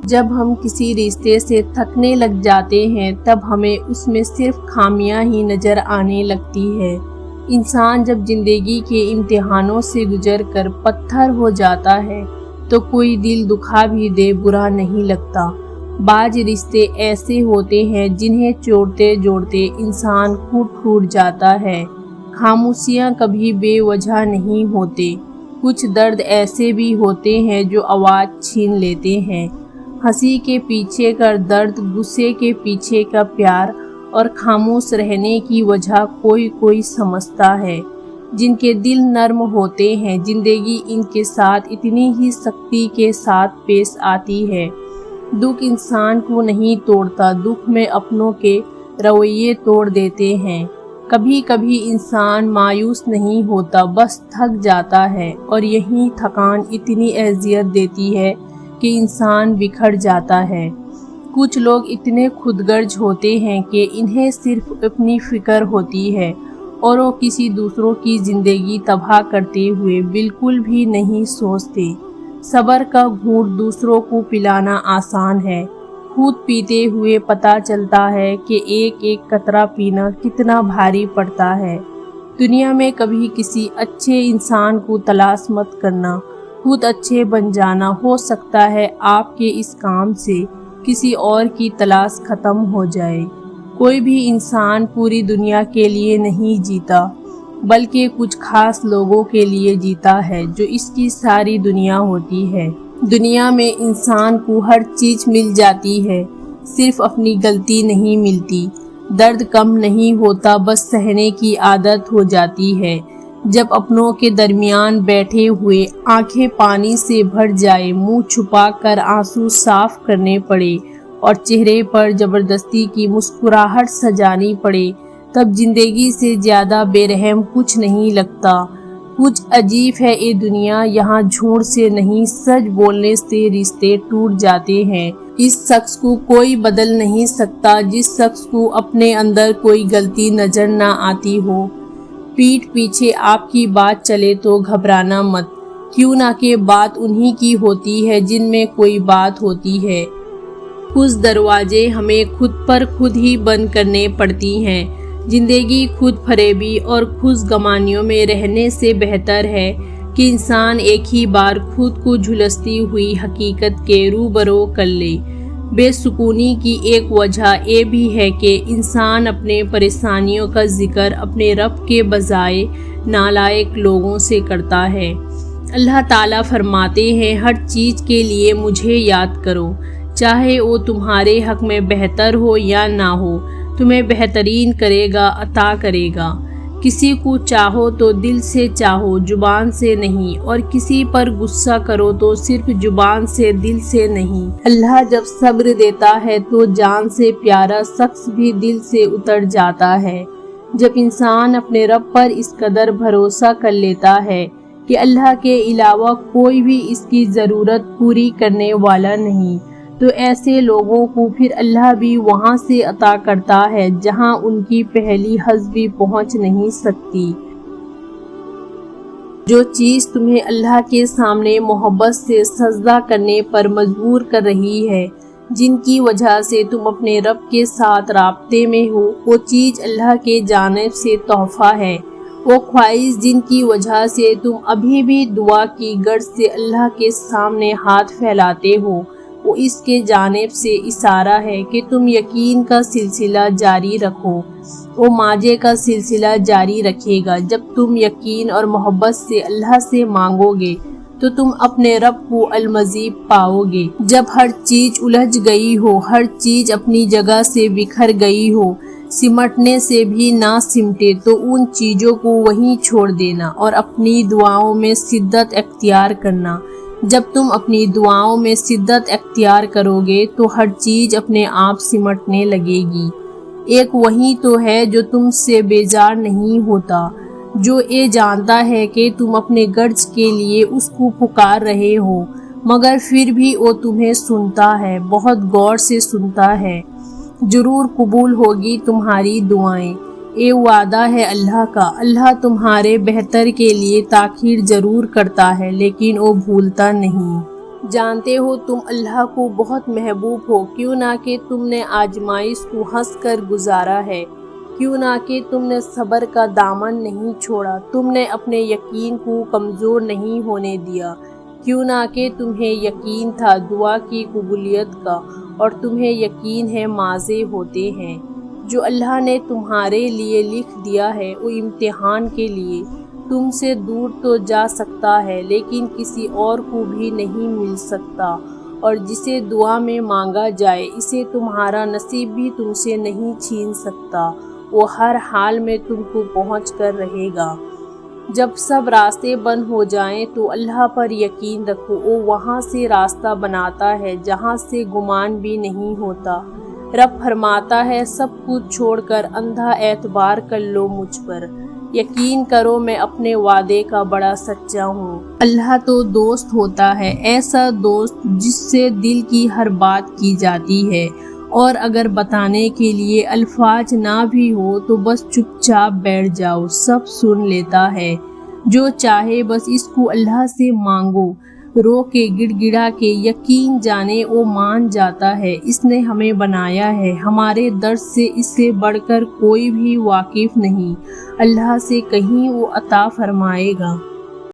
جب ہم کسی رشتے سے تھکنے لگ جاتے ہیں تب ہمیں اس میں صرف خامیاں ہی نظر آنے لگتی ہے۔ انسان جب زندگی کے امتحانوں سے گزر کر پتھر ہو جاتا ہے تو کوئی دل دکھا بھی دے برا نہیں لگتا۔ بعض رشتے ایسے ہوتے ہیں جنہیں جوڑتے جوڑتے انسان ٹوٹ جاتا ہے۔ خاموشیاں کبھی بے وجہ نہیں ہوتے۔ کچھ درد ایسے بھی ہوتے ہیں جو آواز چھین لیتے ہیں۔ ہنسی کے پیچھے کا درد، غصے کے پیچھے کا پیار اور خاموش رہنے کی وجہ کوئی سمجھتا ہے۔ جن کے دل نرم ہوتے ہیں زندگی ان کے ساتھ اتنی ہی سختی کے ساتھ پیش آتی ہے۔ دکھ انسان کو نہیں توڑتا، دکھ میں اپنوں کے رویے توڑ دیتے ہیں۔ کبھی کبھی انسان مایوس نہیں ہوتا، بس تھک جاتا ہے، اور یہی تھکان اتنی اذیت دیتی ہے کہ انسان بکھر جاتا ہے۔ کچھ لوگ اتنے خود غرض ہوتے ہیں کہ انہیں صرف اپنی فکر ہوتی ہے اور وہ کسی دوسروں کی زندگی تباہ کرتے ہوئے بالکل بھی نہیں سوچتے۔ صبر کا گھونٹ دوسروں کو پلانا آسان ہے، خود پیتے ہوئے پتہ چلتا ہے کہ ایک ایک قطرہ پینا کتنا بھاری پڑتا ہے۔ دنیا میں کبھی کسی اچھے انسان کو تلاش مت کرنا، خود اچھے بن جانا۔ ہو سکتا ہے آپ کے اس کام سے کسی اور کی تلاش ختم ہو جائے۔ کوئی بھی انسان پوری دنیا کے لیے نہیں جیتا، بلکہ کچھ خاص لوگوں کے لیے جیتا ہے جو اس کی ساری دنیا ہوتی ہے۔ دنیا میں انسان کو ہر چیز مل جاتی ہے، صرف اپنی غلطی نہیں ملتی۔ درد کم نہیں ہوتا، بس سہنے کی عادت ہو جاتی ہے۔ جب اپنوں کے درمیان بیٹھے ہوئے آنکھیں پانی سے بھر جائے، منہ چھپا کر آنسو صاف کرنے پڑے اور چہرے پر زبردستی کی مسکراہٹ سجانی پڑے، تب زندگی سے زیادہ بے رحم کچھ نہیں لگتا۔ کچھ عجیب ہے یہ دنیا، یہاں جھوٹ سے نہیں سچ بولنے سے رشتے ٹوٹ جاتے ہیں۔ اس شخص کو کوئی بدل نہیں سکتا جس شخص کو اپنے اندر کوئی غلطی نظر نہ آتی ہو۔ پیٹھ پیچھے آپ کی بات چلے تو گھبرانا مت، کیوں نہ کہ بات انہی کی ہوتی ہے جن میں کوئی بات ہوتی ہے۔ کچھ دروازے ہمیں خود پر خود ہی بند کرنے پڑتی ہیں۔ زندگی خود فریبی اور خود گمانیوں میں رہنے سے بہتر ہے کہ انسان ایک ہی بار خود کو جھلستی ہوئی حقیقت کے روبرو کر لے۔ بے سکونی کی ایک وجہ یہ بھی ہے کہ انسان اپنے پریشانیوں کا ذکر اپنے رب کے بجائے نالائق لوگوں سے کرتا ہے۔ اللہ تعالیٰ فرماتے ہیں، ہر چیز کے لیے مجھے یاد کرو، چاہے وہ تمہارے حق میں بہتر ہو یا نہ ہو، تمہیں بہترین کرے گا، عطا کرے گا۔ کسی کو چاہو تو دل سے چاہو، زبان سے نہیں، اور کسی پر غصہ کرو تو صرف زبان سے، دل سے نہیں۔ اللہ جب صبر دیتا ہے تو جان سے پیارا شخص بھی دل سے اتر جاتا ہے۔ جب انسان اپنے رب پر اس قدر بھروسہ کر لیتا ہے کہ اللہ کے علاوہ کوئی بھی اس کی ضرورت پوری کرنے والا نہیں، تو ایسے لوگوں کو پھر اللہ بھی وہاں سے عطا کرتا ہے جہاں ان کی پہلی حظ بھی پہنچ نہیں سکتی۔ جو چیز تمہیں اللہ کے سامنے محبت سے سجدہ کرنے پر مجبور کر رہی ہے، جن کی وجہ سے تم اپنے رب کے ساتھ رابطے میں ہو، وہ چیز اللہ کے جانب سے تحفہ ہے۔ وہ خواہش جن کی وجہ سے تم ابھی بھی دعا کی غرض سے اللہ کے سامنے ہاتھ پھیلاتے ہو، وہ اس کے جانب سے اشارہ ہے کہ تم یقین کا سلسلہ جاری رکھو۔ وہ ماضی کا سلسلہ جاری رکھے گا۔ جب تم یقین اور محبت سے اللہ سے مانگو گے تو تم اپنے رب کو المزید پاؤ گے۔ جب ہر چیز الجھ گئی ہو، ہر چیز اپنی جگہ سے بکھر گئی ہو، سمٹنے سے بھی نہ سمٹے، تو ان چیزوں کو وہیں چھوڑ دینا اور اپنی دعاؤں میں شدت اختیار کرنا۔ جب تم اپنی دعاؤں میں شدت اختیار کرو گے تو ہر چیز اپنے آپ سمٹنے لگے گی۔ ایک وہی تو ہے جو تم سے بیزار نہیں ہوتا، جو یہ جانتا ہے کہ تم اپنے غرض کے لیے اس کو پکار رہے ہو، مگر پھر بھی وہ تمہیں سنتا ہے، بہت غور سے سنتا ہے۔ ضرور قبول ہوگی تمہاری دعائیں، یہ وعدہ ہے اللہ کا۔ اللہ تمہارے بہتر کے لیے تاخیر ضرور کرتا ہے، لیکن وہ بھولتا نہیں۔ جانتے ہو تم اللہ کو بہت محبوب ہو، کیوں نہ کہ تم نے آزمائش کو ہنس کر گزارا ہے، کیوں نہ کہ تم نے صبر کا دامن نہیں چھوڑا، تم نے اپنے یقین کو کمزور نہیں ہونے دیا، کیوں نہ کہ تمہیں یقین تھا دعا کی قبولیت کا، اور تمہیں یقین ہے ماضی ہوتے ہیں۔ جو اللہ نے تمہارے لیے لکھ دیا ہے وہ امتحان کے لیے تم سے دور تو جا سکتا ہے لیکن کسی اور کو بھی نہیں مل سکتا، اور جسے دعا میں مانگا جائے اسے تمہارا نصیب بھی تم سے نہیں چھین سکتا، وہ ہر حال میں تم کو پہنچ کر رہے گا۔ جب سب راستے بند ہو جائیں تو اللہ پر یقین رکھو، وہ وہاں سے راستہ بناتا ہے جہاں سے گمان بھی نہیں ہوتا۔ رب فرماتا ہے سب کچھ چھوڑ کر اندھا اعتبار کر لو مجھ پر، یقین کرو میں اپنے وعدے کا بڑا سچا ہوں۔ اللہ تو دوست ہوتا ہے، ایسا دوست جس سے دل کی ہر بات کی جاتی ہے، اور اگر بتانے کے لیے الفاظ نہ بھی ہو تو بس چپ چاپ بیٹھ جاؤ، سب سن لیتا ہے۔ جو چاہے بس اس کو اللہ سے مانگو، رو کے گڑ گڑا کے، یقین جانے وہ مان جاتا ہے، اس نے ہمیں بنایا ہے، ہمارے درد سے اس سے بڑھ کر کوئی بھی واقف نہیں، اللہ سے کہیں وہ عطا فرمائے گا۔